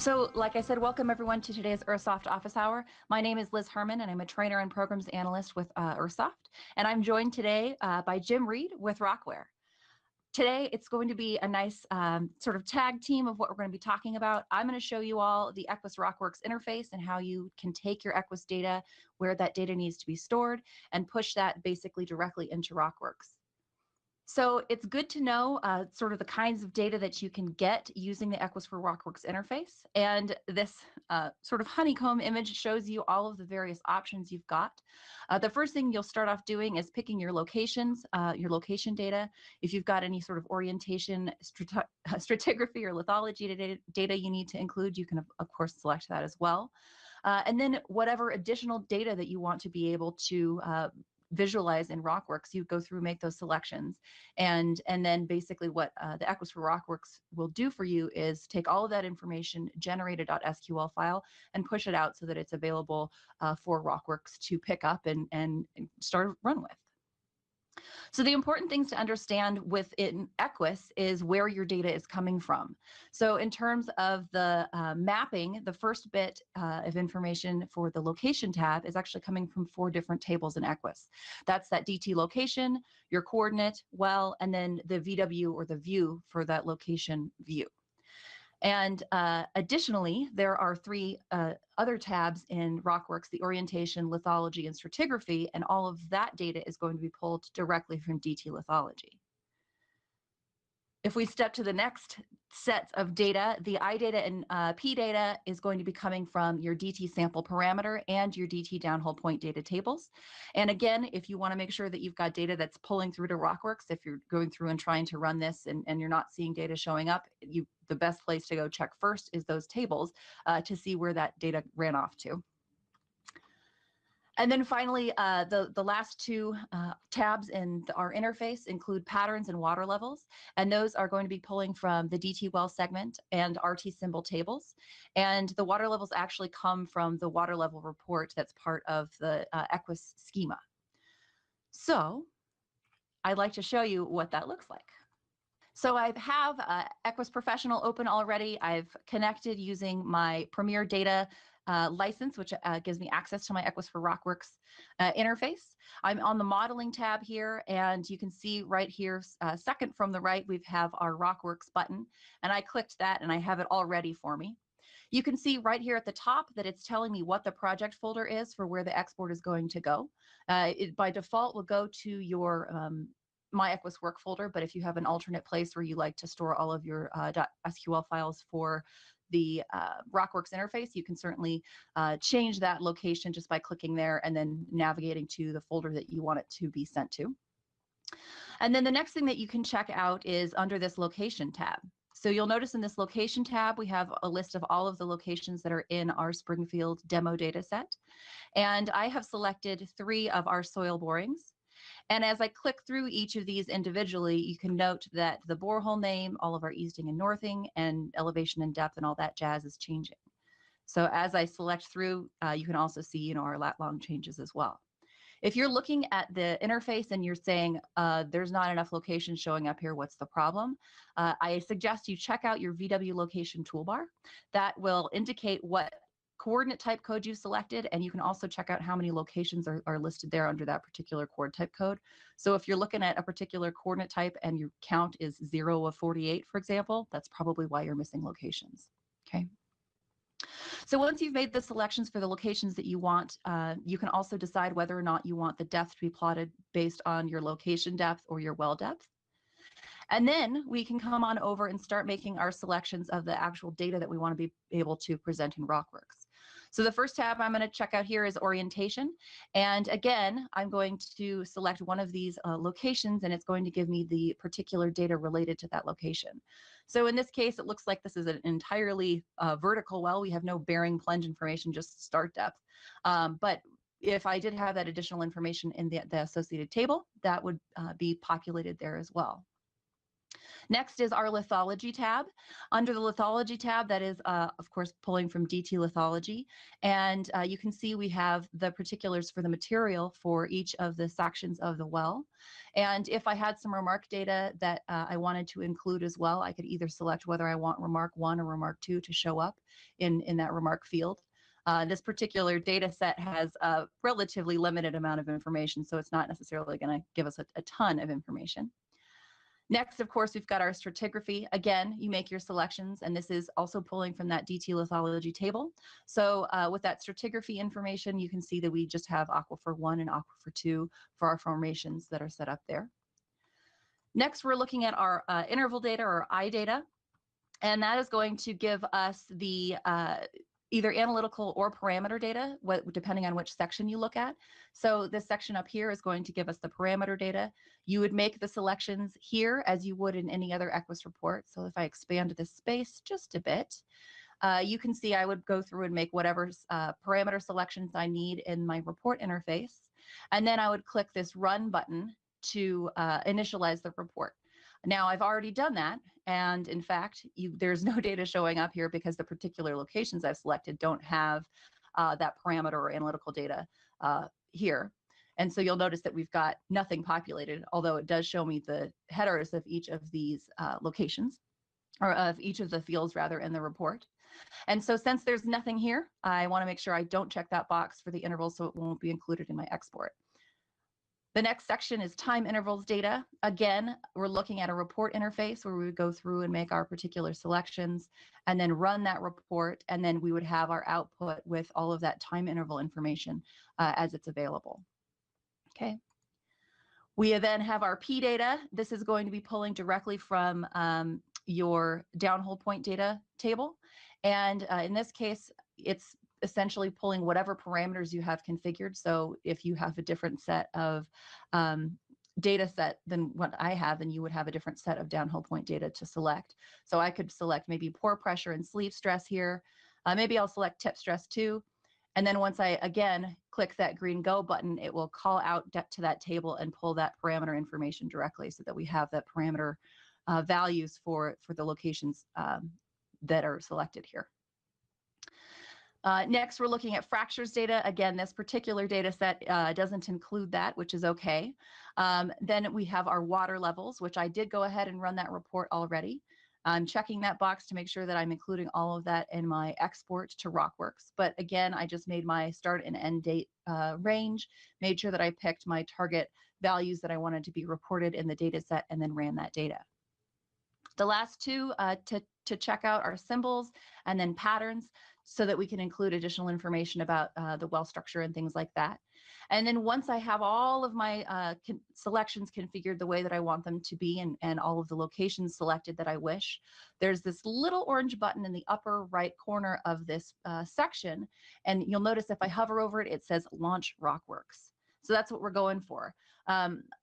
So, like I said, welcome everyone to today's Earthsoft Office Hour. My name is Liz Herman, and I'm a trainer and programs analyst with Earthsoft. And I'm joined today by Jim Reed with RockWare. Today, it's going to be a nice sort of tag team of what we're going to be talking about. I'm going to show you all the EQuIS RockWorks interface and how you can take your EQuIS data, where that data needs to be stored, and push that basically directly into RockWorks. So it's good to know sort of the kinds of data that you can get using the EQuIS for RockWorks interface. And this sort of honeycomb image shows you all of the various options you've got. The first thing you'll start off doing is picking your locations, your location data. If you've got any sort of orientation, stratigraphy, or lithology data you need to include, you can, of course, select that as well. And then whatever additional data that you want to be able to visualize in RockWorks, you go through, make those selections, and then basically what the EQuIS for RockWorks will do for you is take all of that information, generate a .sql file, and push it out so that it's available for RockWorks to pick up and start run with. So the important things to understand within EQuIS is where your data is coming from. So in terms of the mapping, the first bit of information for the location tab is actually coming from 4 different tables in EQuIS. That's that DT location, your coordinate, well, and then the VW or the view for that location view. And additionally, there are 3 other tabs in RockWorks: the orientation, lithology, and stratigraphy, and all of that data is going to be pulled directly from DT lithology. If we step to the next sets of data, the iData and P data is going to be coming from your DT sample parameter and your DT downhole point data tables. And again, if you want to make sure that you've got data that's pulling through to RockWorks, if you're going through and trying to run this and you're not seeing data showing up, the best place to go check first is those tables to see where that data ran off to. And then finally, the last 2 tabs in our interface include patterns and water levels, and those are going to be pulling from the DT well segment and RT symbol tables. And the water levels actually come from the water level report that's part of the EQuIS schema. So I'd like to show you what that looks like. So I have EQuIS Professional open already. I've connected using my Premier Data license, which gives me access to my EQuIS for RockWorks interface. I'm on the modeling tab here, and you can see right here, second from the right, we have our RockWorks button, and I clicked that and I have it all ready for me. You can see right here at the top that it's telling me what the project folder is for where the export is going to go. It by default will go to your My EQuIS work folder, but if you have an alternate place where you like to store all of your .sql files for the RockWorks interface, you can certainly change that location just by clicking there and then navigating to the folder that you want it to be sent to. And then the next thing that you can check out is under this location tab. So you'll notice in this location tab, we have a list of all of the locations that are in our Springfield demo data set. And I have selected 3 of our soil borings. And as I click through each of these individually, you can note that the borehole name, all of our easting and northing, and elevation and depth and all that jazz is changing. So as I select through, you can also see, our lat long changes as well. If you're looking at the interface and you're saying there's not enough locations showing up here, what's the problem? I suggest you check out your VW location toolbar. That will indicate what coordinate type code you selected, and you can also check out how many locations are listed there under that particular coord type code. So if you're looking at a particular coordinate type and your count is 0 of 48, for example, that's probably why you're missing locations. Okay. So once you've made the selections for the locations that you want, you can also decide whether or not you want the depth to be plotted based on your location depth or your well depth. And then we can come on over and start making our selections of the actual data that we want to be able to present in RockWorks. So the first tab I'm going to check out here is orientation. And again, I'm going to select one of these locations, and it's going to give me the particular data related to that location. So in this case, it looks like this is an entirely vertical well. We have no bearing plunge information, just start depth. But if I did have that additional information in the associated table, that would be populated there as well. Next is our Lithology tab. Under the Lithology tab, that is, of course, pulling from DT Lithology. And you can see we have the particulars for the material for each of the sections of the well. And if I had some remark data that I wanted to include as well, I could either select whether I want remark 1 or remark 2 to show up in that remark field. This particular data set has a relatively limited amount of information, so it's not necessarily going to give us a ton of information. Next, of course, we've got our stratigraphy. Again, you make your selections, and this is also pulling from that DT lithology table. So with that stratigraphy information, you can see that we just have aquifer 1 and aquifer 2 for our formations that are set up there. Next, we're looking at our interval data or I data, and that is going to give us the either analytical or parameter data, depending on which section you look at. So this section up here is going to give us the parameter data. You would make the selections here as you would in any other EQuIS report. So if I expand this space just a bit, you can see I would go through and make whatever parameter selections I need in my report interface. And then I would click this Run button to initialize the report. Now, I've already done that, and in fact, there's no data showing up here because the particular locations I've selected don't have that parameter or analytical data here. And so you'll notice that we've got nothing populated, although it does show me the headers of each of these locations, or of each of the fields, rather, in the report. And so since there's nothing here, I want to make sure I don't check that box for the intervals so it won't be included in my export. The next section is time intervals data. Again, we're looking at a report interface where we would go through and make our particular selections and then run that report, and then we would have our output with all of that time interval information as it's available. Okay. We then have our P data. This is going to be pulling directly from your downhole point data table. And in this case, it's essentially pulling whatever parameters you have configured. So if you have a different set of data set than what I have, then you would have a different set of downhole point data to select. So I could select maybe pore pressure and sleeve stress here. Maybe I'll select tip stress too. And then once I, again, click that green go button, it will call out to that table and pull that parameter information directly so that we have that parameter values for the locations that are selected here. Next, we're looking at fractures data. Again, this particular data set doesn't include that, which is okay. Then we have our water levels, which I did go ahead and run that report already. I'm checking that box to make sure that I'm including all of that in my export to RockWorks. But again, I just made my start and end date range, made sure that I picked my target values that I wanted to be reported in the data set, and then ran that data. The last two to check out are symbols and then patterns, so that we can include additional information about the well structure and things like that. And then once I have all of my selections configured the way that I want them to be, and all of the locations selected that I wish, there's this little orange button in the upper right corner of this section. And you'll notice if I hover over it, it says Launch RockWorks. So that's what we're going for.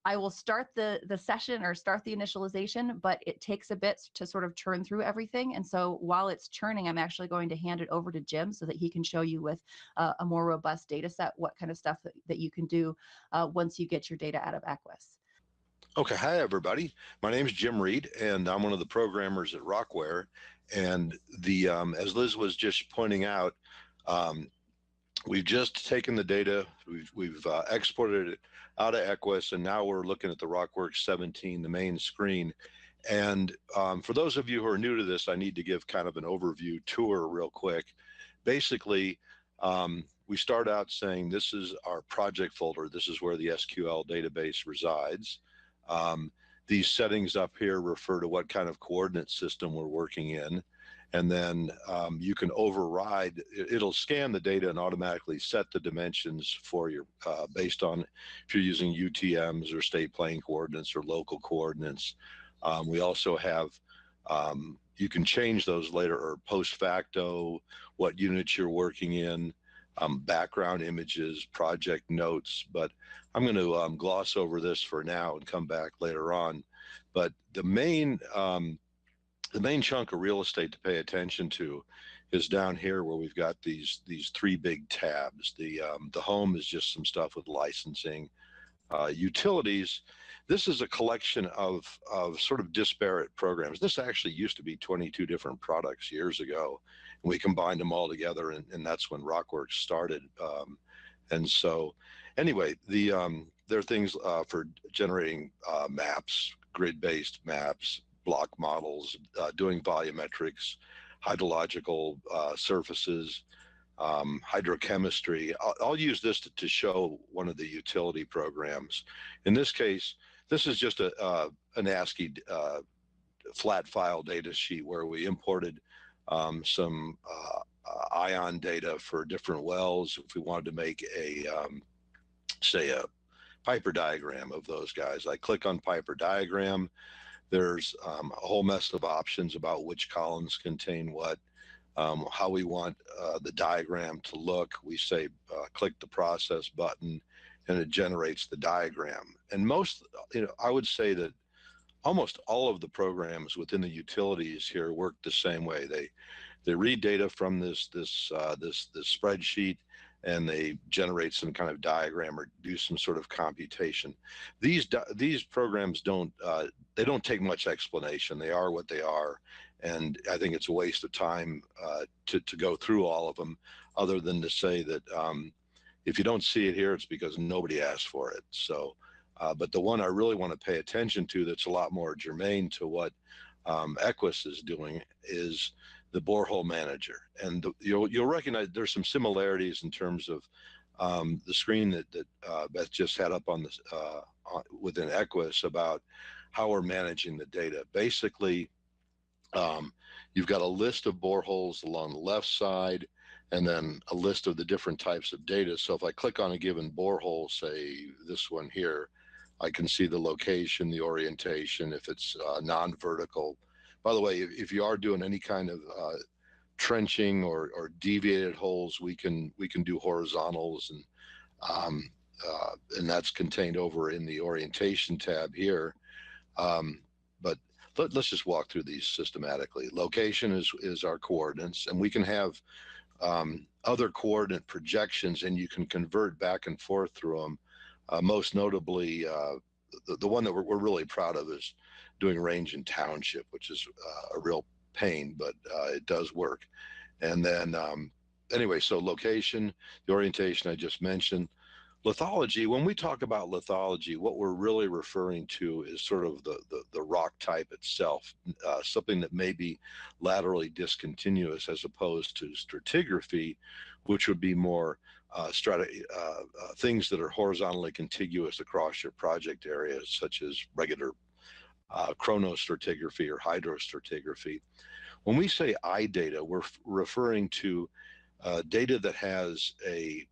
I will start the session or start the initialization, but it takes a bit to sort of churn through everything. And so while it's churning, I'm actually going to hand it over to Jim so that he can show you with a more robust data set what kind of stuff that you can do once you get your data out of EQuIS. Okay, hi everybody. My name is Jim Reed, and I'm one of the programmers at RockWare. And the as Liz was just pointing out, we've just taken the data, we've exported it out of EQuIS, and now we're looking at the RockWorks17, the main screen. And for those of you who are new to this, I need to give kind of an overview tour real quick. Basically, we start out saying this is our project folder. This is where the SQL database resides. These settings up here refer to what kind of coordinate system we're working in. And then you can override, it'll scan the data and automatically set the dimensions for your, based on if you're using UTMs or state plane coordinates or local coordinates. We also have, you can change those later or post facto, what units you're working in, background images, project notes, but I'm going to gloss over this for now and come back later on. But the main chunk of real estate to pay attention to is down here where we've got these three big tabs. The home is just some stuff with licensing. Utilities, this is a collection of sort of disparate programs. This actually used to be 22 different products years ago, and we combined them all together, and that's when RockWorks started. And so, anyway, there are things for generating maps, grid-based maps, block models, doing volumetrics, hydrological surfaces, hydrochemistry. I'll use this to show one of the utility programs. In this case, this is just an ASCII flat file data sheet where we imported some ion data for different wells. If we wanted to make say a Piper diagram of those guys, I click on Piper diagram. There's a whole mess of options about which columns contain what, how we want the diagram to look. We say click the process button, and it generates the diagram. And most, I would say that almost all of the programs within the utilities here work the same way. They read data from this spreadsheet, and they generate some kind of diagram or do some sort of computation. These programs don't take much explanation. They are what they are, and I think it's a waste of time to go through all of them, other than to say that if you don't see it here, it's because nobody asked for it. So, but the one I really want to pay attention to that's a lot more germane to what EQuIS is doing is the borehole manager. And you'll recognize there's some similarities in terms of the screen that Beth just had up on this within EQuIS about how we're managing the data. Basically, you've got a list of boreholes along the left side, and then a list of the different types of data. So if I click on a given borehole, say this one here, I can see the location, the orientation, if it's non-vertical. By the way, if you are doing any kind of trenching or deviated holes, we can do horizontals, and that's contained over in the orientation tab here. But let's just walk through these systematically. Location is our coordinates, and we can have other coordinate projections, and you can convert back and forth through them. Most notably, the one that we're really proud of is doing range and township, which is a real pain, but it does work. And then anyway, so location, the orientation I just mentioned. Lithology, when we talk about lithology, what we're really referring to is sort of the rock type itself, something that may be laterally discontinuous, as opposed to stratigraphy, which would be more things that are horizontally contiguous across your project areas, such as regular chronostratigraphy or hydrostratigraphy. When we say I data, we're referring to data that has a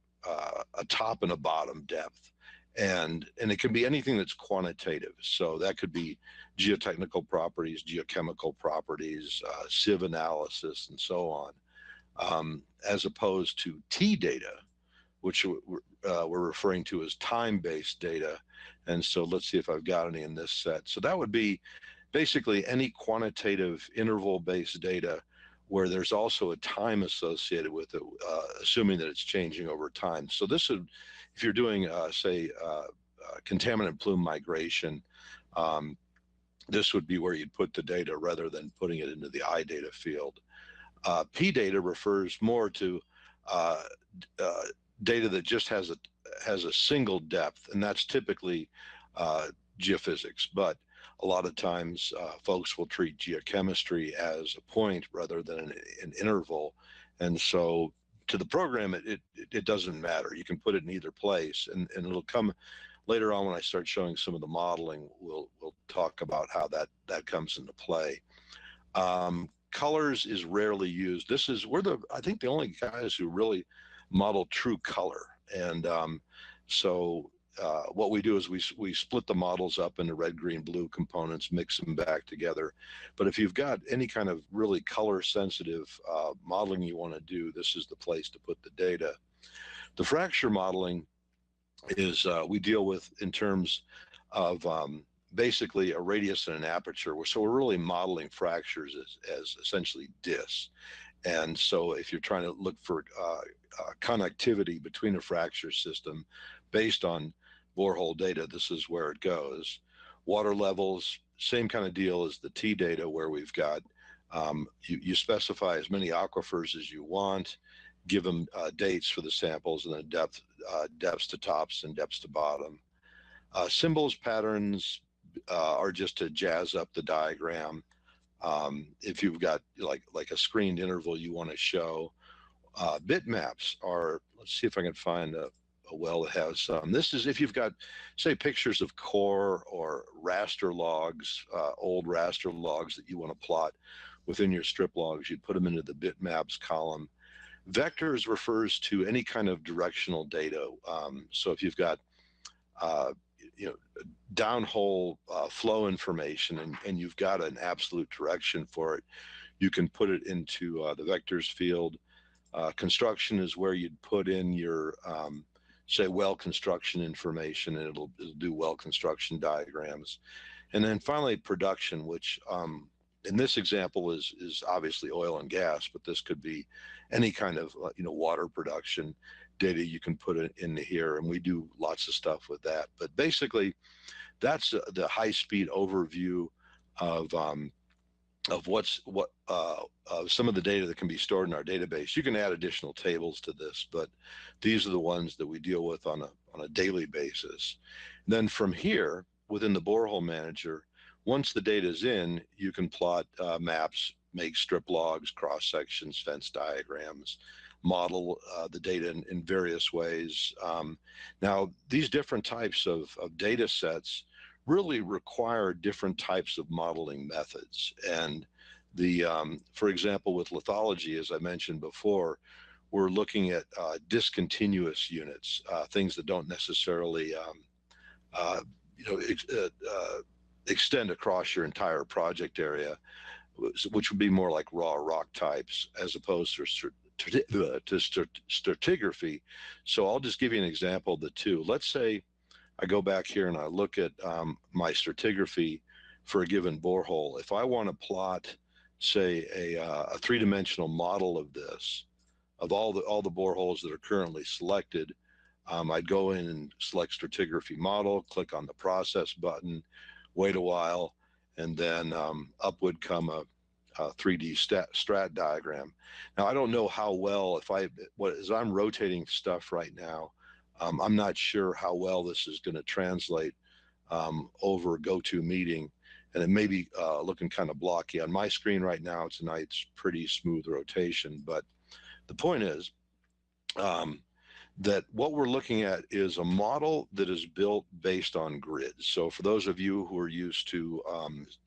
top and a bottom depth, and it can be anything that's quantitative. So that could be geotechnical properties, geochemical properties, sieve analysis, and so on, as opposed to T data, which we're referring to as time-based data. And so let's see if I've got any in this set. So that would be basically any quantitative interval-based data where there's also a time associated with it, assuming that it's changing over time. So this would, if you're doing, say, contaminant plume migration, this would be where you'd put the data rather than putting it into the I data field. P data refers more to data that just has a single depth, and that's typically geophysics. But a lot of times folks will treat geochemistry as a point rather than an interval. And so to the program, it doesn't matter. You can put it in either place, and it'll come later on when I start showing some of the modeling. We'll talk about how that comes into play. Colors is rarely used. We're I think the only guys who really model true color. And so what we do is we split the models up into red, green, blue components, mix them back together. But if you've got any kind of really color sensitive modeling you want to do, this is the place to put the data. The fracture modeling is we deal with in terms of basically a radius and an aperture. So we're really modeling fractures as essentially discs. And so if you're trying to look for connectivity between a fracture system based on borehole data, this is where it goes. Water levels, same kind of deal as the T data, where we've got, you specify as many aquifers as you want, give them dates for the samples, and then depths to tops and depths to bottom. Symbols, patterns are just to jazz up the diagram. If you've got like a screened interval you want to show. Bitmaps are, let's see if I can find a well that has some. This is if you've got, say, pictures of core or raster logs, old raster logs that you want to plot within your strip logs, you put them into the bitmaps column. Vectors refers to any kind of directional data. So if you've got downhole flow information and you've got an absolute direction for it, you can put it into the vectors field. Construction is where you'd put in your, say, well construction information, and it'll do well construction diagrams. And then finally, production, which in this example is obviously oil and gas, but this could be any kind of water production data you can put it into here, and we do lots of stuff with that. But basically, that's the high-speed overview of some of the data that can be stored in our database. You can add additional tables to this, but these are the ones that we deal with on a daily basis. And then from here, within the Borehole Manager, once the data is in, you can plot maps, make strip logs, cross sections, fence diagrams, model the data in various ways. Now, these different types of data sets really require different types of modeling methods. And for example, with lithology, as I mentioned before, we're looking at discontinuous units, things that don't necessarily extend across your entire project area, which would be more like raw rock types as opposed to stratigraphy. So I'll just give you an example of the two. Let's say I go back here and I look at my stratigraphy for a given borehole. If I want to plot, say, a three-dimensional model of this, of all the boreholes that are currently selected, I'd go in and select stratigraphy model, click on the process button, wait a while, and then up would come a 3D strat diagram. Now, I don't know how well, as I'm rotating stuff right now, I'm not sure how well this is going to translate over GoToMeeting, and it may be looking kind of blocky. On my screen right now tonight, it's pretty smooth rotation, but the point is that what we're looking at is a model that is built based on grids. So for those of you who are used to,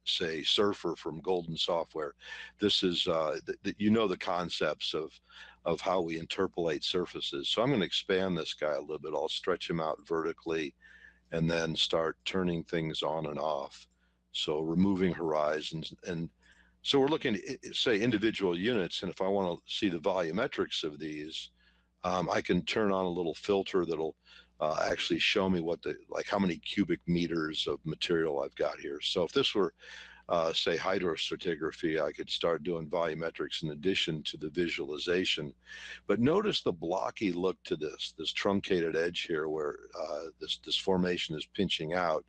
say, Surfer from Golden Software, this is, the concepts of how we interpolate surfaces. So I'm going to expand this guy a little bit. I'll stretch him out vertically and then start turning things on and off. So removing horizons. And so we're looking at, say, individual units. And if I want to see the volumetrics of these, I can turn on a little filter that'll actually show me how many cubic meters of material I've got here. So if this were, say, hydrostratigraphy, I could start doing volumetrics in addition to the visualization. But notice the blocky look to this truncated edge here where this formation is pinching out.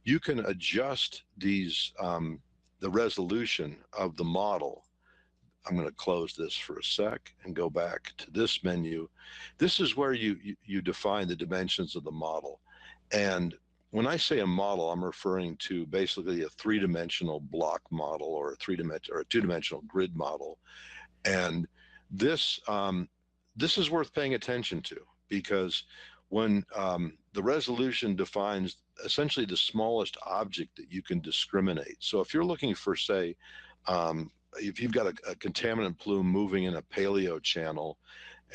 You can adjust these, the resolution of the model. I'm going to close this for a sec and go back to this menu. This is where you define the dimensions of the model. And when I say a model, I'm referring to basically a three-dimensional block model or a two-dimensional grid model. And this is worth paying attention to, because when the resolution defines essentially the smallest object that you can discriminate. So if you're looking for, say, if you've got a contaminant plume moving in a paleo channel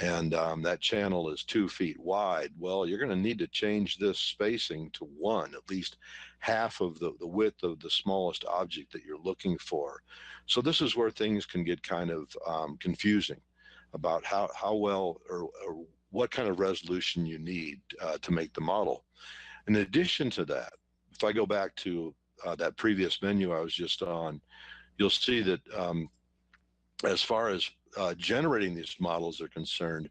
and that channel is 2 feet wide, well, you're going to need to change this spacing to 1, at least half of the width of the smallest object that you're looking for. So this is where things can get kind of confusing about how well or what kind of resolution you need to make the model. In addition to that, if I go back to that previous menu I was just on, you'll see that as far as generating these models are concerned,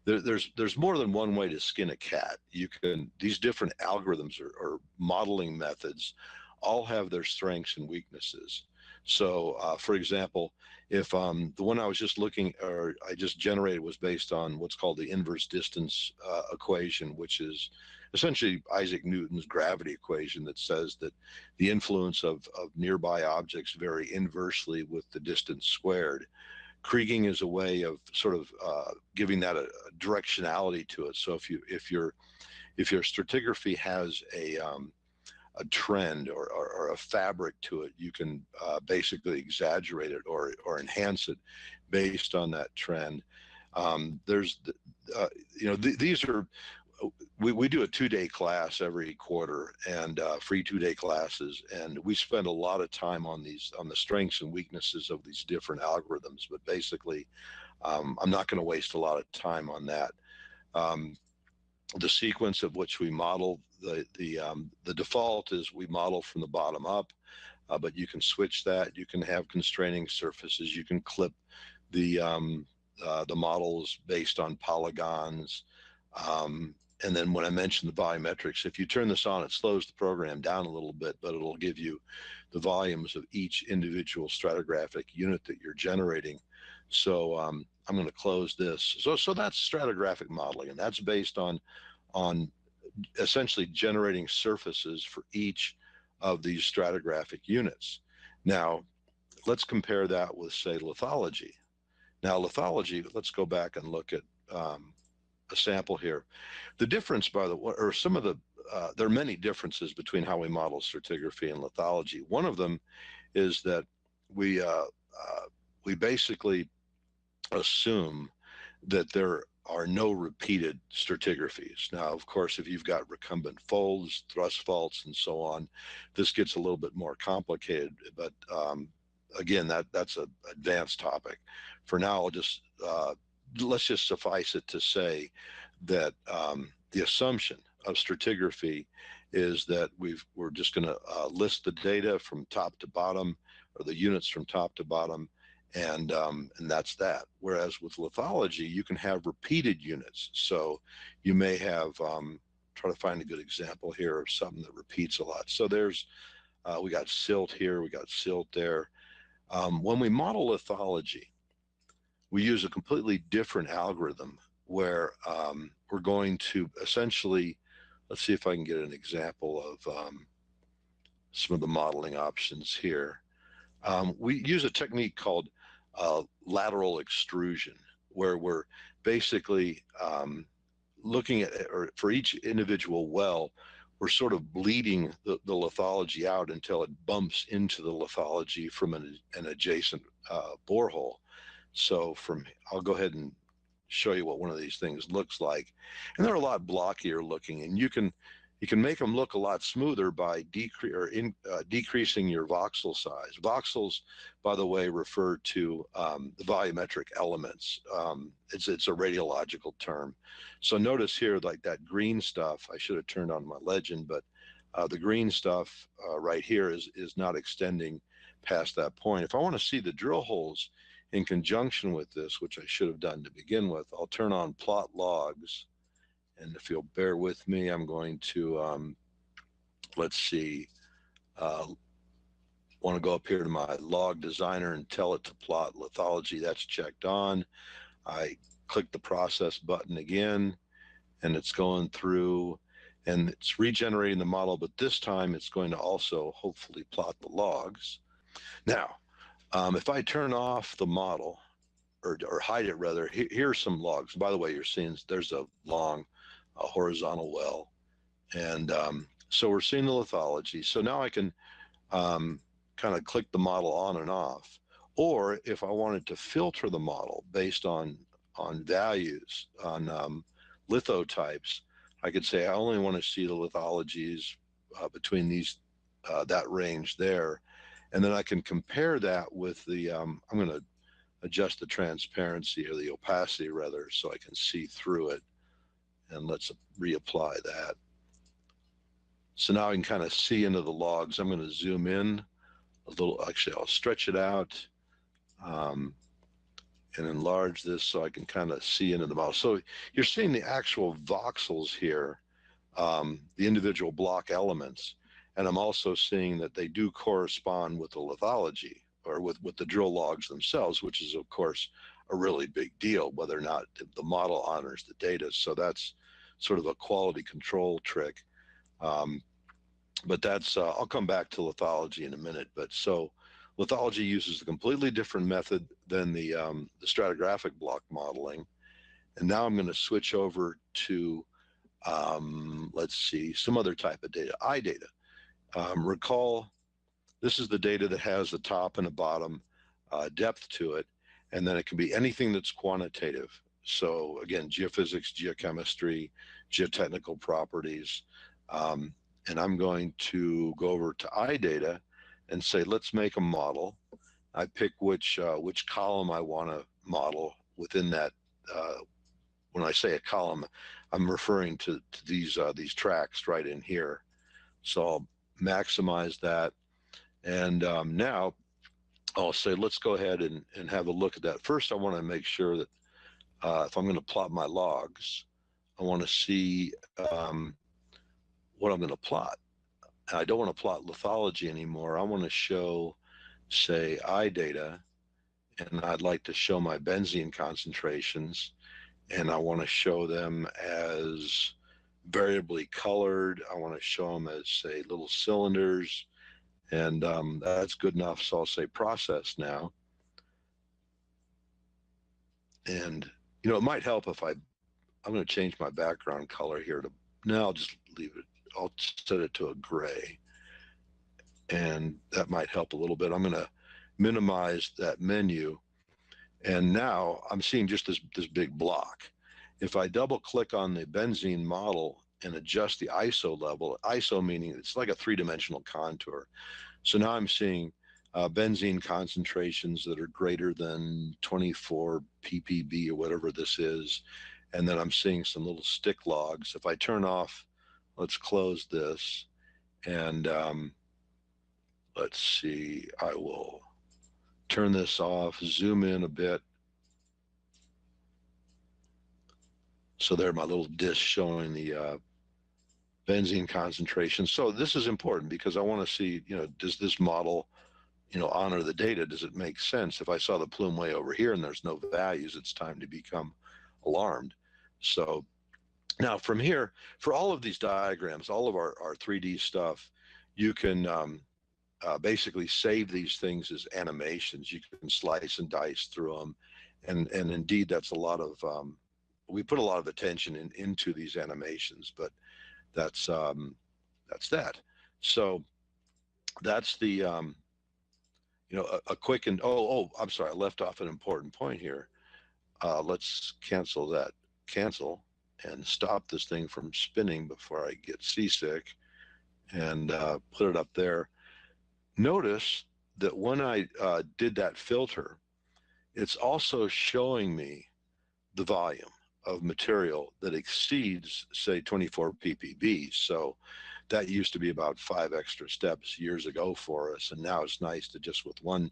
there's more than one way to skin a cat. These different algorithms or modeling methods all have their strengths and weaknesses. So, for example, if the one I was just looking, or I just generated, was based on what's called the inverse distance equation, which is essentially Isaac Newton's gravity equation that says that the influence of nearby objects vary inversely with the distance squared. Kriging is a way of sort of giving that a directionality to it. So if your stratigraphy has a trend or a fabric to it, you can basically exaggerate it or enhance it based on that trend. These are, we do a 2-day class every quarter, and free 2-day classes, and we spend a lot of time on the strengths and weaknesses of these different algorithms. But basically, I'm not going to waste a lot of time on that. The sequence of which we model, the default is we model from the bottom up, but you can switch that. You can have constraining surfaces. You can clip the models based on polygons. And then when I mentioned the volumetrics, if you turn this on, it slows the program down a little bit, but it'll give you the volumes of each individual stratigraphic unit that you're generating. So I'm going to close this. So that's stratigraphic modeling, and that's based on essentially generating surfaces for each of these stratigraphic units. Now, let's compare that with, say, lithology. Now, lithology, let's go back and look at a sample here. The difference, by the way, or some of the, there are many differences between how we model stratigraphy and lithology. One of them is that we basically assume that there are no repeated stratigraphies. Now, of course, if you've got recumbent folds, thrust faults, and so on, this gets a little bit more complicated. But again, that's an advanced topic. For now, I'll just let's just suffice it to say that the assumption of stratigraphy is that we're just going to list the data from top to bottom, or the units from top to bottom, and that's that. Whereas with lithology, you can have repeated units. So you may have, try to find a good example here of something that repeats a lot. So there's, we got silt here, we got silt there. When we model lithology, we use a completely different algorithm where we're going to essentially, let's see if I can get an example of some of the modeling options here. We use a technique called lateral extrusion, where we're basically looking at, or for each individual well, we're sort of bleeding the lithology out until it bumps into the lithology from an adjacent borehole. So I'll go ahead and show you what one of these things looks like. And they're a lot blockier looking, and you can make them look a lot smoother by decreasing your voxel size. Voxels, by the way, refer to the volumetric elements. It's a radiological term. So notice here, like that green stuff, I should have turned on my legend, but the green stuff right here is not extending past that point. If I want to see the drill holes in conjunction with this, which I should have done to begin with, I'll turn on plot logs. And if you'll bear with me, I'm going to, let's see, want to go up here to my log designer and tell it to plot lithology. That's checked on. I click the process button again, and it's going through, and it's regenerating the model, but this time it's going to also hopefully plot the logs. Now, if I turn off the model, or hide it rather, here's some logs. By the way, you're seeing there's a long horizontal well, and so we're seeing the lithology. So now I can kind of click the model on and off, or if I wanted to filter the model based on values, on lithotypes, I could say I only want to see the lithologies between these that range there, and then I can compare that with the I'm going to adjust the transparency, or the opacity rather, so I can see through it. And let's reapply that. So now I can kind of see into the logs. I'm going to zoom in a little. Actually, I'll stretch it out. and enlarge this so I can kind of see into the model. So you're seeing the actual voxels here, the individual block elements, and I'm also seeing that they do correspond with the lithology, or with the drill logs themselves, which is of course a really big deal, whether or not the model honors the data. So that's sort of a quality control trick. But that's, I'll come back to lithology in a minute. But so lithology uses a completely different method than the stratigraphic block modeling. And now I'm going to switch over to, let's see, some other type of data, iData. Recall, this is the data that has the top and the bottom depth to it, and then it can be anything that's quantitative. So again, geophysics, geochemistry, geotechnical properties. And I'm going to go over to iData and say, let's make a model. I pick which column I want to model within that. When I say a column, I'm referring to these tracks right in here. So I'll maximize that. And now I'll say, let's go ahead and have a look at that. First, I want to make sure that if I'm going to plot my logs, I want to see what I'm going to plot. I don't want to plot lithology anymore. I want to show, say, iData, and I'd like to show my benzene concentrations, and I want to show them as variably colored. I want to show them as, say, little cylinders, and that's good enough. So I'll say process now. And, you know, it might help if I'm going to change my background color here to, no, I'll just leave it. I'll set it to a gray, and that might help a little bit. I'm going to minimize that menu, and now I'm seeing just this big block. If I double click on the benzene model and adjust the ISO level, ISO meaning it's like a three-dimensional contour. So now I'm seeing benzene concentrations that are greater than 24 ppb or whatever this is, and then I'm seeing some little stick logs. If I turn off, let's close this, and let's see, I will turn this off, zoom in a bit. So there, my little disk showing the benzene concentration. So this is important because I want to see, you know, does this model, you know, honor the data? Does it make sense? If I saw the plume way over here and there's no values, it's time to become alarmed. So now from here, for all of these diagrams, all of our 3D stuff, you can basically save these things as animations. You can slice and dice through them. And indeed, that's a lot of, we put a lot of attention into these animations, but that's that. So that's the, you know, a quick, and I'm sorry, I left off an important point here. Let's cancel that, and stop this thing from spinning before I get seasick, and put it up there. Notice that when I did that filter, it's also showing me the volume of material that exceeds, say, 24 ppb. So that used to be about 5 extra steps years ago for us, and now it's nice to just with one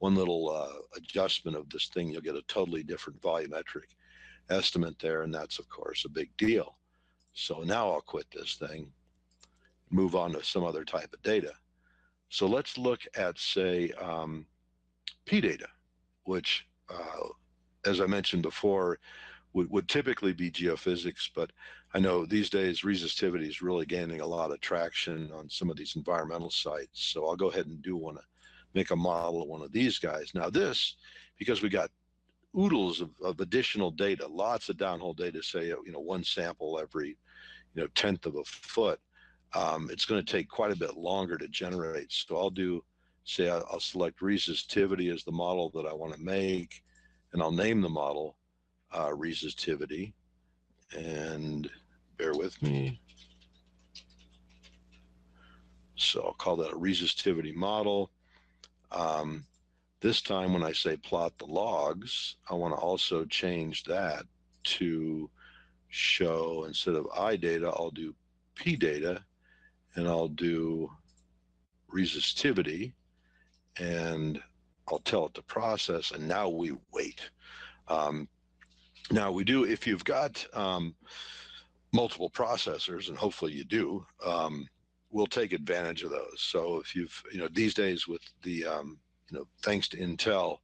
little adjustment of this thing, you'll get a totally different volumetric estimate there, and that's of course a big deal. So now I'll quit this thing, move on to some other type of data. So let's look at, say, P data, which as I mentioned before would typically be geophysics, but I know these days resistivity is really gaining a lot of traction on some of these environmental sites. So I'll go ahead and want to make a model of one of these guys. Now this, because we got oodles of additional data, lots of downhole data, say, you know, one sample every, you know, 1/10 of a foot, it's going to take quite a bit longer to generate. So I'll do, say, I'll select resistivity as the model that I want to make, and I'll name the model resistivity, and bear with me. So I'll call that a resistivity model. This time when I say plot the logs, I want to also change that to show, instead of iData, I'll do P data, and I'll do resistivity, and I'll tell it to process, and now we wait. Now we do, if you've got multiple processors, and hopefully you do, we'll take advantage of those. So if you've, these days with the, thanks to Intel,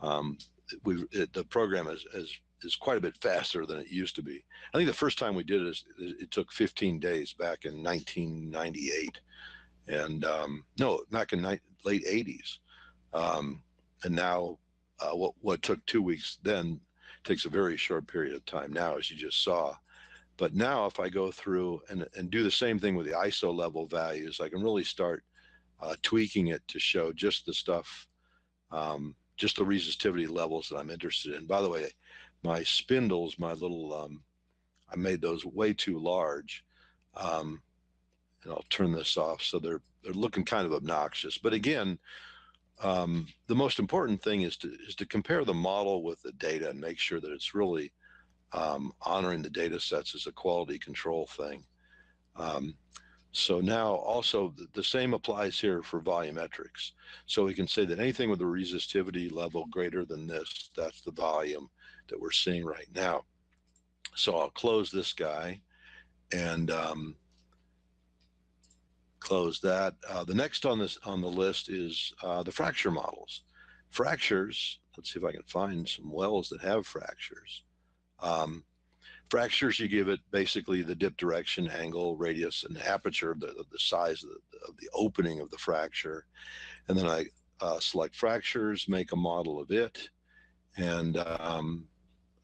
the program is quite a bit faster than it used to be. I think the first time we did it took 15 days back in 1998, and no, back in late 80s, and now what took 2 weeks then takes a very short period of time now, as you just saw. But now if I go through and do the same thing with the ISO level values, I can really start tweaking it to show just the stuff, just the resistivity levels that I'm interested in. By the way, my spindles, my little, I made those way too large. And I'll turn this off, so they're looking kind of obnoxious. But again, the most important thing is to compare the model with the data and make sure that it's really honoring the data sets as a quality control thing. So now also the same applies here for volumetrics. So we can say that anything with a resistivity level greater than this, that's the volume that we're seeing right now. So I'll close this guy and close that. The next on the list is the fracture models. Fractures, let's see if I can find some wells that have fractures. Fractures, you give it basically the dip direction, angle, radius, and aperture, the size of the opening of the fracture. And then I select fractures, make a model of it. And I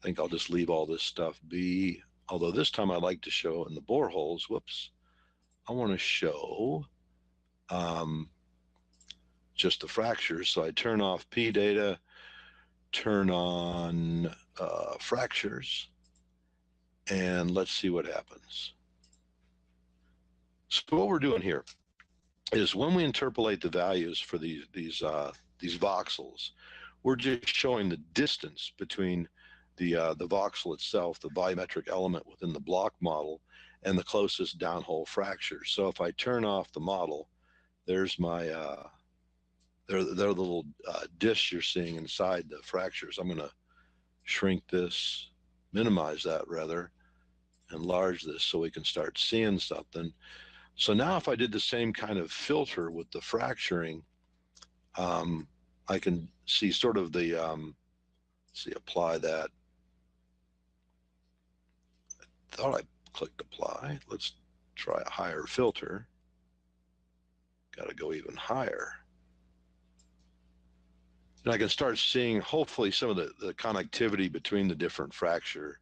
think I'll just leave all this stuff be. Although this time I like to show in the boreholes, whoops, I want to show just the fractures. So I turn off P data, turn on fractures, and let's see what happens. So what we're doing here is when we interpolate the values for these voxels, we're just showing the distance between the voxel itself, the volumetric element within the block model, and the closest downhole fracture. So if I turn off the model, there's my they're the little discs you're seeing inside the fractures. I'm going to shrink this, minimize that rather, enlarge this so we can start seeing something. So now if I did the same kind of filter with the fracturing, I can see sort of the, apply that. I thought I clicked apply. Let's try a higher filter. Got to go even higher. And I can start seeing hopefully some of the connectivity between the different fractures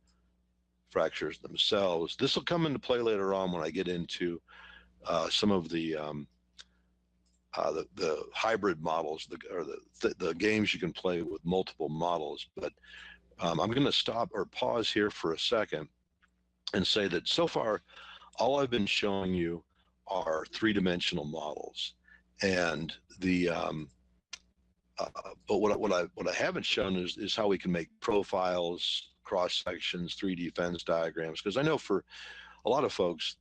themselves. This will come into play later on when I get into some of the hybrid models, or the games you can play with multiple models. But I'm going to stop or pause here for a second and say that so far, all I've been showing you are three-dimensional models, and the but what I haven't shown is how we can make profiles, cross sections, 3D fence diagrams. Because I know for a lot of folks,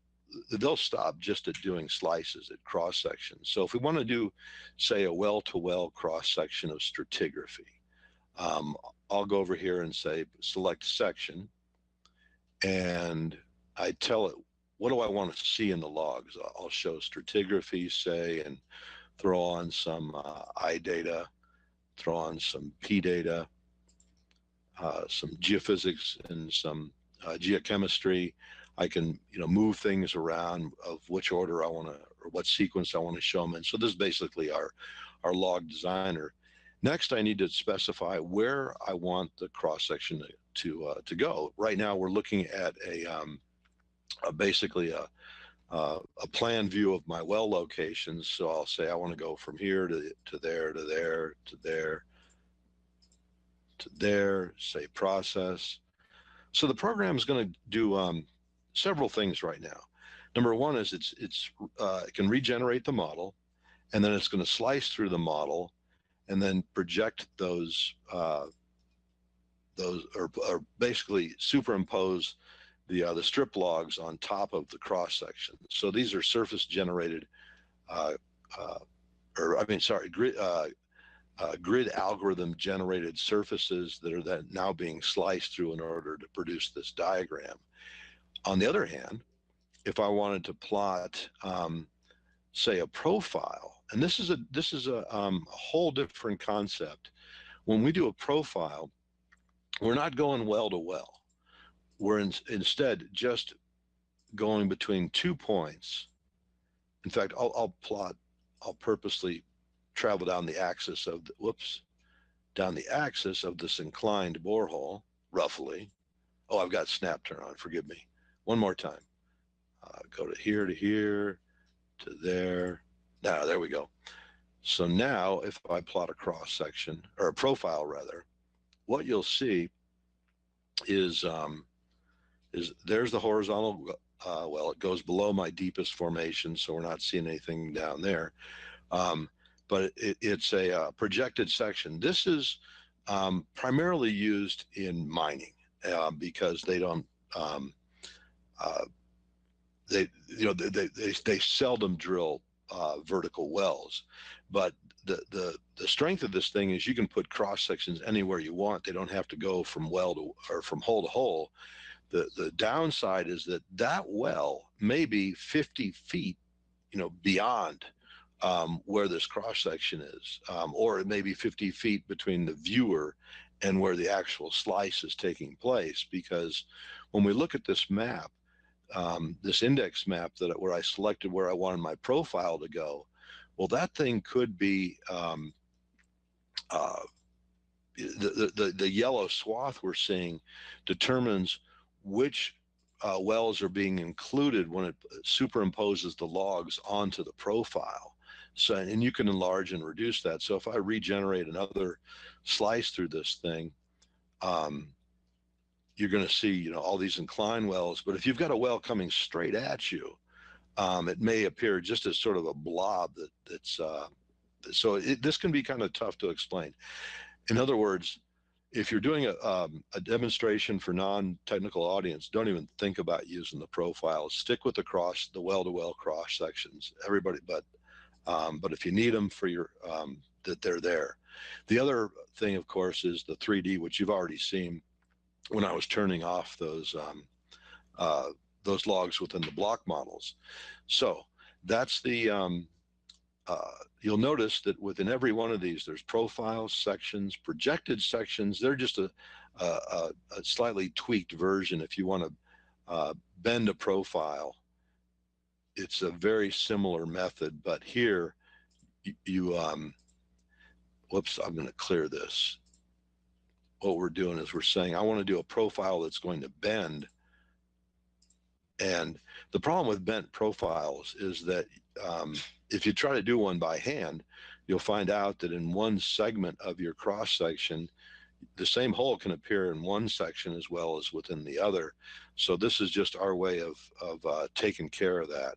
they'll stop just at doing slices at cross sections. So if we want to do, say, a well-to-well cross section of stratigraphy, I'll go over here and say select section, and I tell it what do I want to see in the logs. I'll show stratigraphy, say, and throw on some I data, throw on some P data, some geophysics, and some geochemistry. I can move things around of which order I want to, or what sequence I want to show them in. So this is basically our log designer. Next, I need to specify where I want the cross section to go. Right now, we're looking at basically a plan view of my well locations. So I'll say I want to go from here to there, to there, to there, to there. Say process. So the program is going to do several things right now. Number one is it can regenerate the model, and then it's going to slice through the model, and then project those or basically superimpose the strip logs on top of the cross section. So these are surface generated, grid algorithm generated surfaces that are then now being sliced through in order to produce this diagram. On the other hand, if I wanted to plot, say, a profile, and this is a whole different concept. When we do a profile, we're not going well to well. We're instead just going between 2 points. In fact, I'll purposely travel down the axis of down the axis of this inclined borehole, roughly. Oh, I've got snap turn on, forgive me. One more time. Go to here, to there. Now, there we go. So now if I plot a cross section, or a profile rather, what you'll see is there's the horizontal well, it goes below my deepest formation, so we're not seeing anything down there. But it's a projected section. This is primarily used in mining because they don't they seldom drill vertical wells. But the strength of this thing is you can put cross sections anywhere you want. They don't have to go from well to, or from hole to hole. The downside is that well may be 50 feet, beyond where this cross section is, or it may be 50 feet between the viewer and where the actual slice is taking place. Because when we look at this map, this index map where I selected where I wanted my profile to go, well, that thing could be the yellow swath we're seeing determines which wells are being included when it superimposes the logs onto the profile. So, and you can enlarge and reduce that. So if I regenerate another slice through this thing, you're going to see, all these inclined wells. But if you've got a well coming straight at you, it may appear just as sort of a blob this can be kind of tough to explain. In other words, if you're doing a demonstration for non-technical audience, don't even think about using the profiles. Stick with the well-to-well cross sections. Everybody, but if you need them for your that they're there. The other thing, of course, is the 3D, which you've already seen when I was turning off those logs within the block models. So that's the you'll notice that within every one of these, there's profiles, sections, projected sections. They're just a slightly tweaked version. If you want to bend a profile, it's a very similar method. But here, whoops, I'm going to clear this. What we're doing is we're saying, I want to do a profile that's going to bend. And the problem with bent profiles is that if you try to do one by hand, you'll find out that in one segment of your cross section, the same hole can appear in one section as well as within the other. So this is just our way of taking care of that.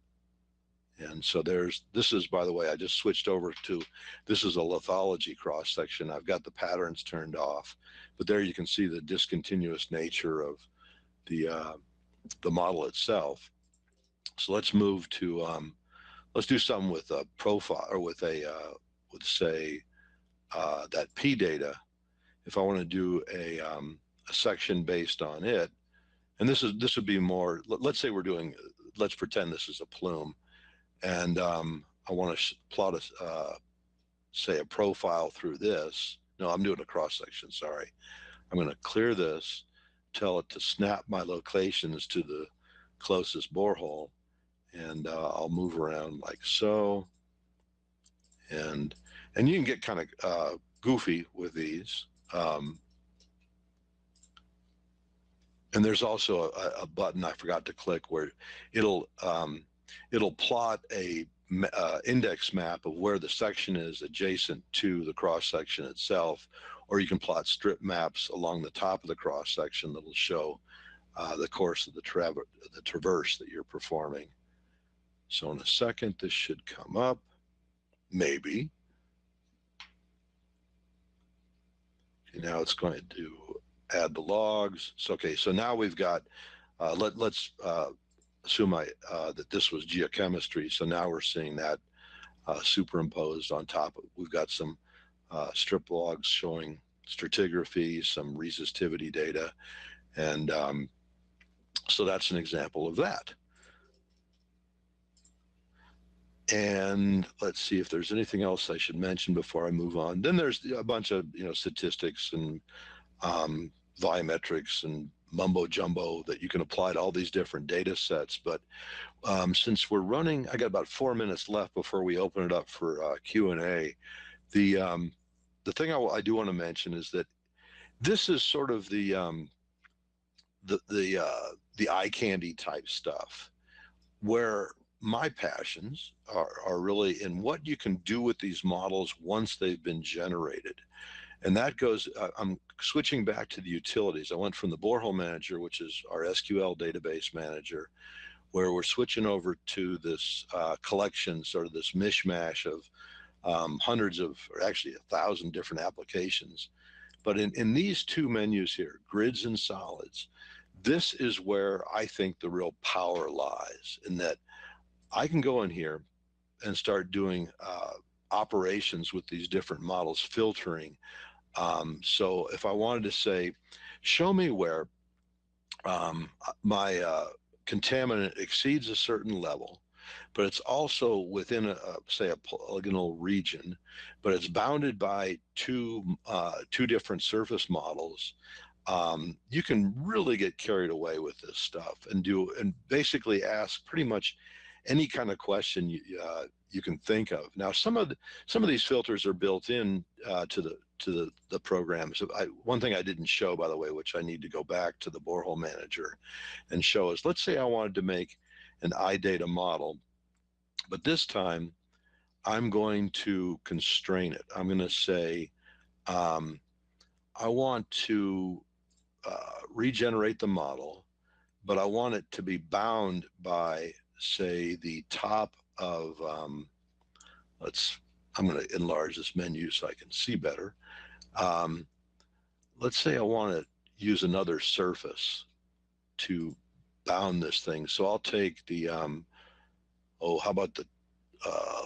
And so this is, by the way, I just switched over to, this is a lithology cross section. I've got the patterns turned off, but there you can see the discontinuous nature of the model itself. So let's move to, let's do something with a profile, or with say that P data. If I want to do a section based on it, and this would be more, let's say let's pretend this is a plume, and I want to plot say a profile through this. No, I'm doing a cross section, sorry. I'm going to clear this, tell it to snap my locations to the closest borehole, and I'll move around like so. And you can get kind of goofy with these. And there's also a button I forgot to click where it'll plot a index map of where the section is adjacent to the cross section itself, or you can plot strip maps along the top of the cross section that'll show the course of the traverse that you're performing. So in a second, this should come up, maybe. Okay, now it's going to add the logs. So, okay, so now we've got, let's assume that this was geochemistry. So now we're seeing that superimposed on top of, we've got some strip logs showing stratigraphy, some resistivity data, and so that's an example of that. And let's see if there's anything else I should mention before I move on. Then there's a bunch of statistics and volumetrics and mumbo jumbo that you can apply to all these different data sets. But since we're running, I got about 4 minutes left before we open it up for Q&A. The thing I do want to mention is that this is sort of the eye candy type stuff, where my passions are really in what you can do with these models once they've been generated. And that goes, I'm switching back to the utilities. I went from the Borehole Manager, which is our SQL database manager, where we're switching over to this collection, sort of this mishmash of hundreds of, or actually 1,000 different applications. But in these two menus here, grids and solids, this is where I think the real power lies, in that I can go in here and start doing operations with these different models, filtering. So if I wanted to say, show me where my contaminant exceeds a certain level, but it's also within say a polygonal region, but it's bounded by two different surface models. You can really get carried away with this stuff and basically ask pretty much any kind of question you can think of. Now, some of these filters are built in to the program. So one thing I didn't show, by the way, which I need to go back to the Borehole Manager and show, is, let's say I wanted to make an iData model, but this time I'm going to constrain it. I'm going to say I want to regenerate the model, but I want it to be bound by, say, the top of, I'm going to enlarge this menu so I can see better. Let's say I want to use another surface to bound this thing. So I'll take the, how about the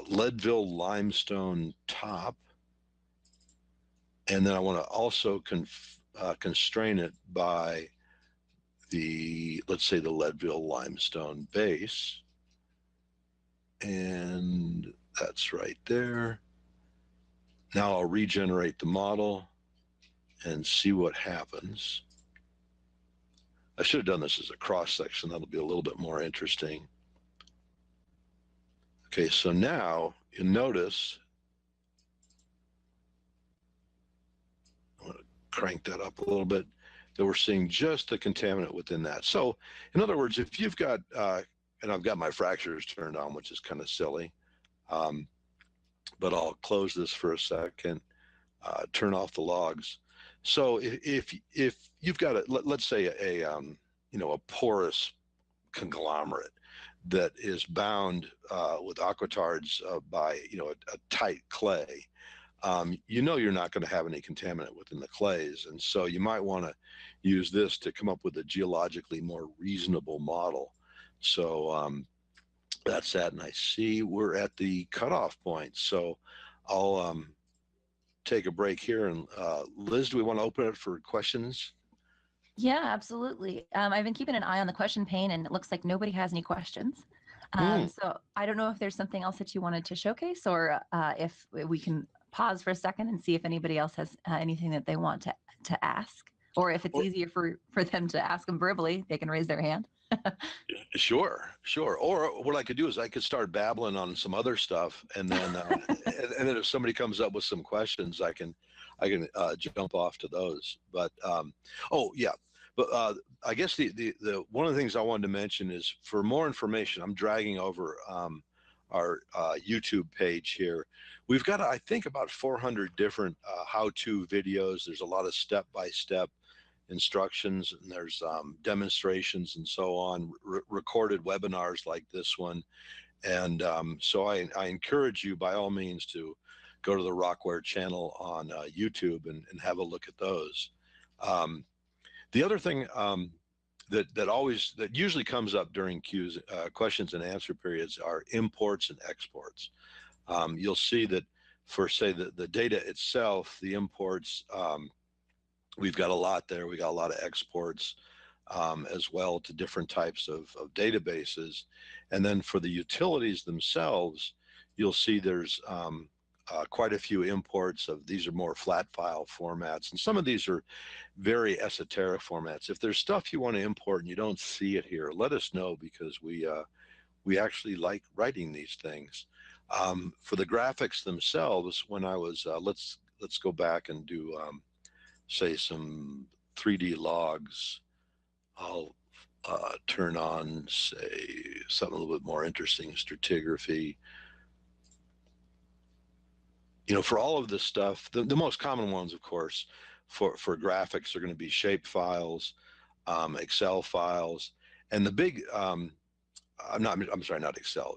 Leadville limestone top, and then I want to also constrain it by the, let's say, the Leadville limestone base, and that's right there. Now I'll regenerate the model and see what happens. I should have done this as a cross section. That'll be a little bit more interesting. Okay, so now you notice, I'm going to crank that up a little bit, that we're seeing just the contaminant within that. So in other words, if you've got, and I've got my fractures turned on, which is kind of silly, but I'll close this for a second, turn off the logs. So if you've got let's say a porous conglomerate that is bound with aquatards by a tight clay, you're not going to have any contaminant within the clays, and so you might want to use this to come up with a geologically more reasonable model. So that's that, and I see we're at the cutoff point, so I'll take a break here. And Liz, do we want to open it for questions? Yeah, absolutely. I've been keeping an eye on the question pane, and it looks like nobody has any questions. So I don't know if there's something else that you wanted to showcase, or if we can pause for a second and see if anybody else has anything that they want to ask, or if it's easier for them to ask them verbally, they can raise their hand. Sure. Or what I could do is I could start babbling on some other stuff, and then and then if somebody comes up with some questions, I can jump off to those. But oh yeah, but I guess the one of the things I wanted to mention is, for more information, I'm dragging over our YouTube page here. We've got, I think, about 400 different how-to videos. There's a lot of step-by-step instructions, and there's demonstrations and so on, recorded webinars like this one. And so I encourage you, by all means, to go to the RockWare channel on YouTube and have a look at those. The other thing that usually comes up during questions and answer periods are imports and exports. You'll see that for say the data itself, the imports, we've got a lot there. We got a lot of exports as well to different types of databases. And then for the utilities themselves, you'll see there's quite a few imports of, these are more flat file formats, and some of these are very esoteric formats. If there's stuff you want to import and you don't see it here, let us know, because we actually like writing these things. For the graphics themselves, when I was, let's go back and do, say, some 3D logs. I'll turn on, say, something a little bit more interesting, stratigraphy. You know, for all of this stuff, the most common ones, of course, for graphics are going to be shape files, Excel files, and the big, I'm sorry, not Excel,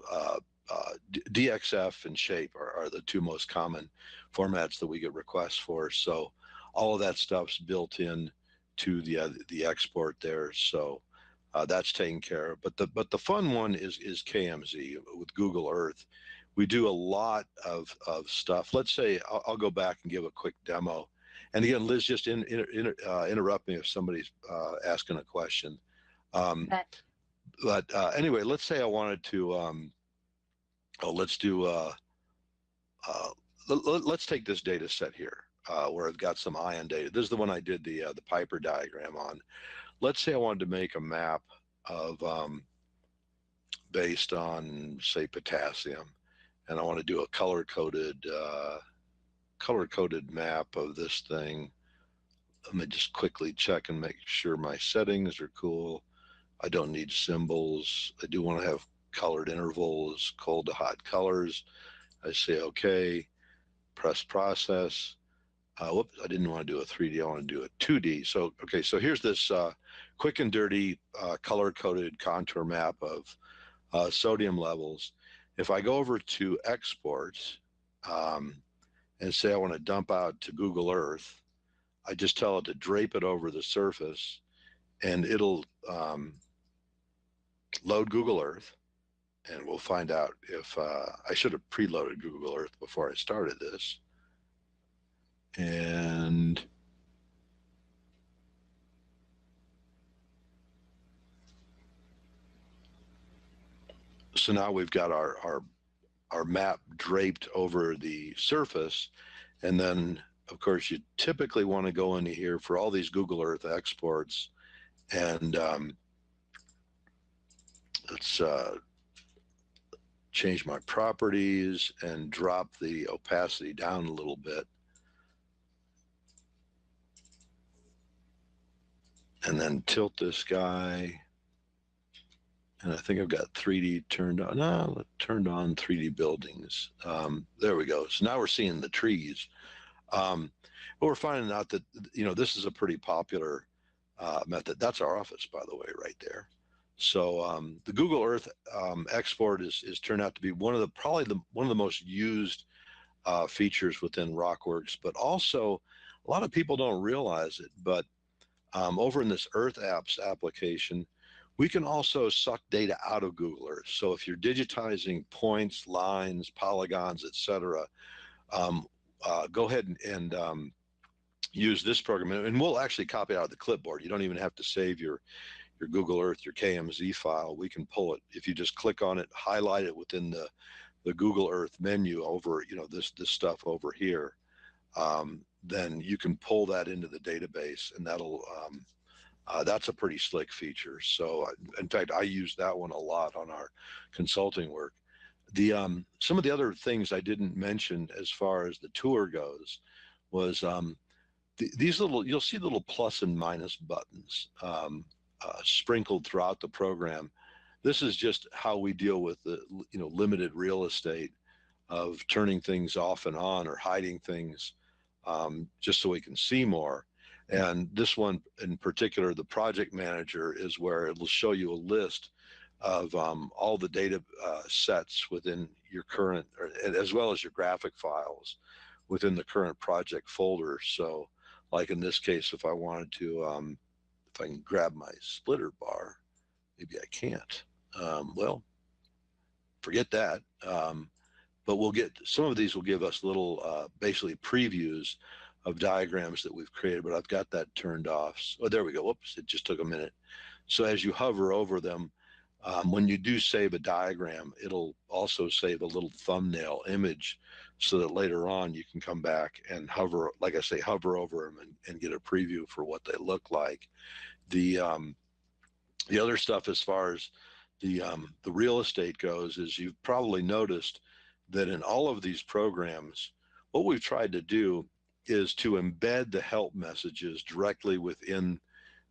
DXF and shape are the two most common formats that we get requests for. So all of that stuff's built in to the export there. So that's taken care of. But the fun one is KMZ with Google Earth. We do a lot of stuff. Let's say I'll go back and give a quick demo. And again, Liz, just interrupt me if somebody's asking a question. But anyway, let's say I wanted to, let's do, let's take this data set here where I've got some ion data. This is the one I did the Piper diagram on. Let's say I wanted to make a map of based on, say, potassium, and I want to do a color-coded map of this thing. Let me just quickly check and make sure my settings are cool. I don't need symbols. I do want to have colored intervals, cold to hot colors. I say okay, press process. Whoops, I didn't want to do a 3D, I want to do a 2D. So, okay, so here's this quick and dirty color-coded contour map of sodium levels. If I go over to exports and say I want to dump out to Google Earth, I just tell it to drape it over the surface, and it'll load Google Earth, and we'll find out if I should have preloaded Google Earth before I started this. And so now we've got our map draped over the surface. And then, of course, you typically want to go into here for all these Google Earth exports. And let's change my properties and drop the opacity down a little bit. And then tilt this guy. And I think I've got 3D turned on. No, turned on 3D buildings. There we go. So now we're seeing the trees. But we're finding out that, you know, this is a pretty popular method. That's our office, by the way, right there. So the Google Earth export is turned out to be one of the most used features within RockWorks. But also, a lot of people don't realize it, but over in this Earth Apps application, we can also suck data out of Google Earth. So if you're digitizing points, lines, polygons, etc., go ahead and use this program, and we'll actually copy it out of the clipboard. You don't even have to save your Google Earth, your KMZ file. We can pull it if you just click on it, highlight it within the Google Earth menu over, you know, this stuff over here. Then you can pull that into the database, and that'll that's a pretty slick feature. So in fact, I use that one a lot on our consulting work. Some of the other things I didn't mention as far as the tour goes was these little, you'll see little plus and minus buttons sprinkled throughout the program. This is just how we deal with the, you know, limited real estate of turning things off and on or hiding things just so we can see more. And this one in particular, the project manager, is where it will show you a list of all the data sets within your current, as well as your graphic files within the current project folder. So like in this case, if I wanted to, if I can grab my splitter bar, maybe I can't. Well, forget that. but we'll get, some of these will give us little, basically previews of diagrams that we've created, but I've got that turned off. Oh, there we go. Whoops, it just took a minute. So as you hover over them, when you do save a diagram, it'll also save a little thumbnail image so that later on you can come back and hover, like I say, hover over them and get a preview for what they look like. The other stuff as far as the real estate goes is you've probably noticed that in all of these programs, what we've tried to do is to embed the help messages directly within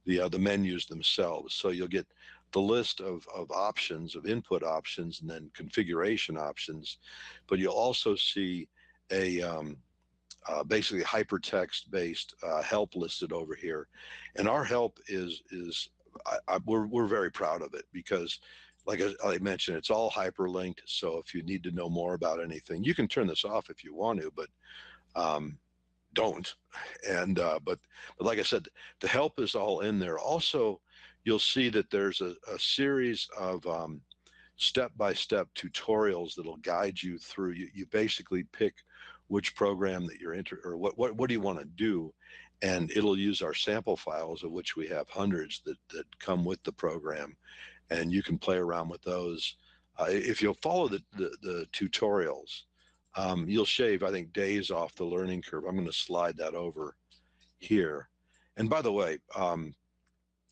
the menus themselves. So you'll get the list of options, of input options, and then configuration options, but you'll also see a basically hypertext based help listed over here. And our help is we're very proud of it because, like I mentioned, it's all hyperlinked. So if you need to know more about anything, you can turn this off if you want to, but don't. And but like I said, the help is all in there. Also, you'll see that there's a series of step-by-step tutorials that'll guide you through. You basically pick which program that you're or what do you want to do, and it'll use our sample files, of which we have hundreds that come with the program, and you can play around with those. If you'll follow the tutorials, you'll shave, I think, days off the learning curve. I'm going to slide that over here. And by the way,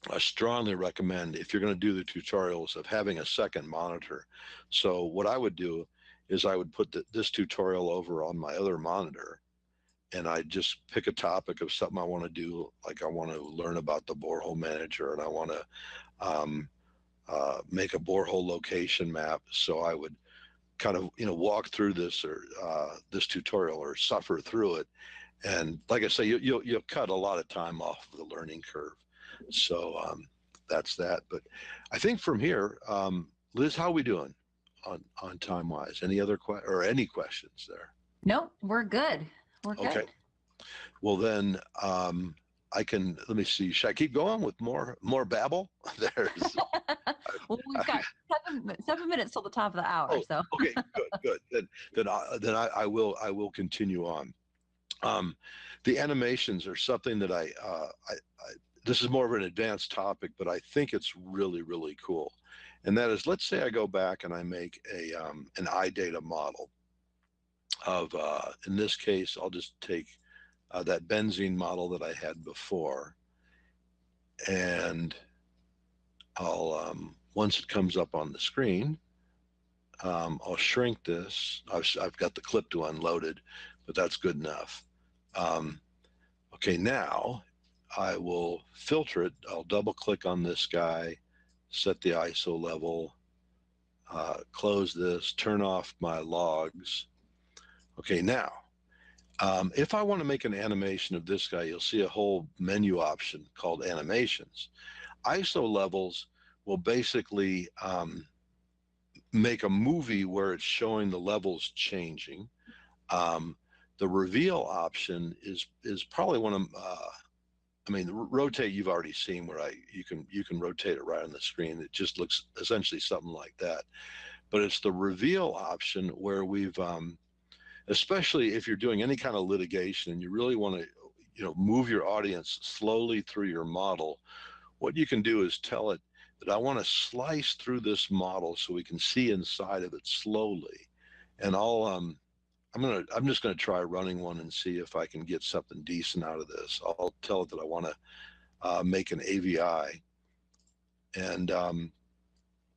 I strongly recommend, if you're going to do the tutorials, of having a second monitor. So what I would do is I would put this tutorial over on my other monitor, and I just pick a topic of something I want to do. Like I want to learn about the borehole manager, and I want to make a borehole location map. So I would kind of, walk through this or this tutorial or suffer through it. And like I say, you'll cut a lot of time off of the learning curve. So that's that. But I think from here, Liz, how are we doing on time wise? Any other any questions there? No, we're good. We're good. Okay. Well then, I can, let me see. Should I keep going with more babble? There's. Well, we've got 7 minutes till the top of the hour. Oh, so. Okay, good. Then I will continue on. The animations are something that this is more of an advanced topic, but I think it's really, really cool. And that is, let's say I go back and I make an iData model of, in this case, I'll just take that benzene model that I had before, and I'll, once it comes up on the screen, I'll shrink this. I've got the clip to unloaded, but that's good enough. Okay, now I will filter it. I'll double click on this guy, set the ISO level, close this, turn off my logs. Okay, now, if I want to make an animation of this guy, you'll see a whole menu option called animations. ISO levels will basically make a movie where it's showing the levels changing. The reveal option is probably one of, I mean, rotate you've already seen, where you can rotate it right on the screen. It just looks essentially something like that. But it's the reveal option where we've, especially if you're doing any kind of litigation and you really want to, move your audience slowly through your model, what you can do is tell it that I want to slice through this model so we can see inside of it slowly. And I'm just going to try running one and see if I can get something decent out of this. I'll tell it that I want to make an AVI. And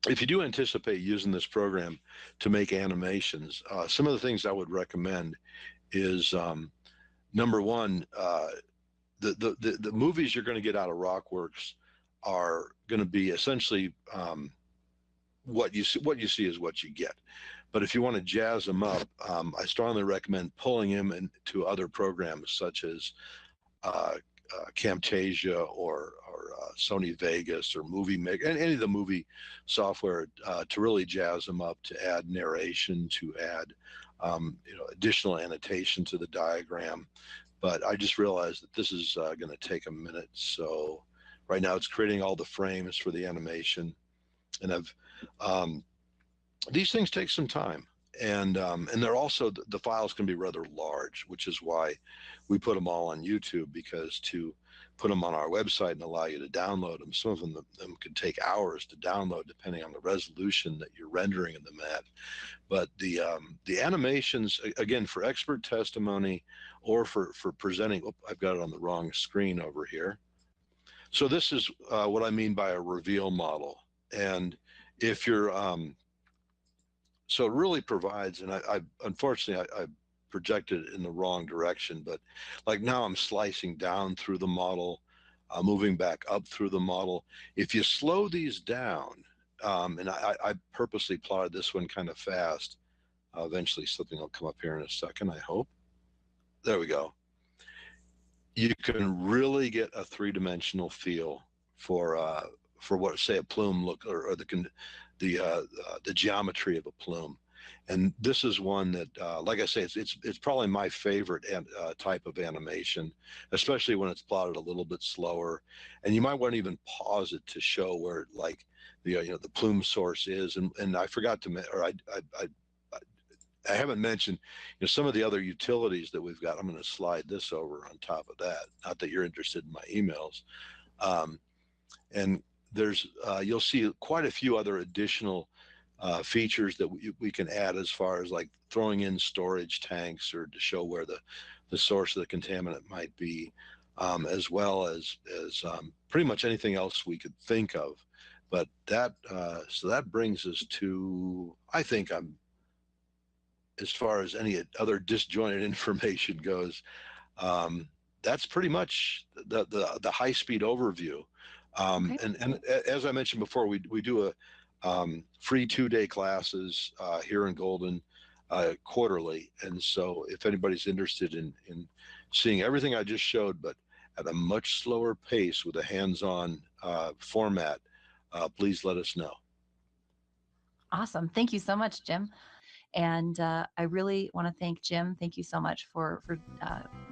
if you do anticipate using this program to make animations, some of the things I would recommend is, number one, the movies you're going to get out of RockWorks are going to be essentially what you see is what you get. But if you want to jazz them up, I strongly recommend pulling them into other programs such as Camtasia or Sony Vegas or Movie Maker, and any of the movie software to really jazz them up, to add narration, to add additional annotation to the diagram. But I just realized that this is going to take a minute. So right now it's creating all the frames for the animation, and these things take some time. And they're also, the files can be rather large, which is why we put them all on YouTube, because to put them on our website and allow you to download them, some of them could take hours to download depending on the resolution that you're rendering them at. But the animations, again, for expert testimony or for presenting, I've got it on the wrong screen over here. So this is what I mean by a reveal model. And if you're, so it really provides, and I unfortunately, I projected it in the wrong direction, but like now I'm slicing down through the model, moving back up through the model. If you slow these down, and I purposely plotted this one kind of fast, eventually something will come up here in a second, I hope. There we go. You can really get a three-dimensional feel for what, say, a plume look, or the geometry of a plume. And this is one that, like I say, it's probably my favorite type of animation, especially when it's plotted a little bit slower. And you might want to even pause it to show where, like, the plume source is. And I forgot to, or I haven't mentioned, some of the other utilities that we've got. I'm going to slide this over on top of that. Not that you're interested in my emails. And there's, you'll see quite a few other additional features that we can add, as far as like throwing in storage tanks, or to show where the source of the contaminant might be, as well as pretty much anything else we could think of. But that, so that brings us to, I think as far as any other disjointed information goes, that's pretty much the high-speed overview. Okay. And as I mentioned before, we do a free 2-day classes here in Golden quarterly. And so if anybody's interested in seeing everything I just showed, but at a much slower pace with a hands-on format, please let us know. Awesome. Thank you so much, Jim. And I really want to thank Jim. Thank you so much for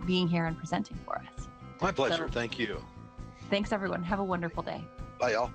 being here and presenting for us. My pleasure. So, thank you. Thanks, everyone. Have a wonderful day. Bye, y'all.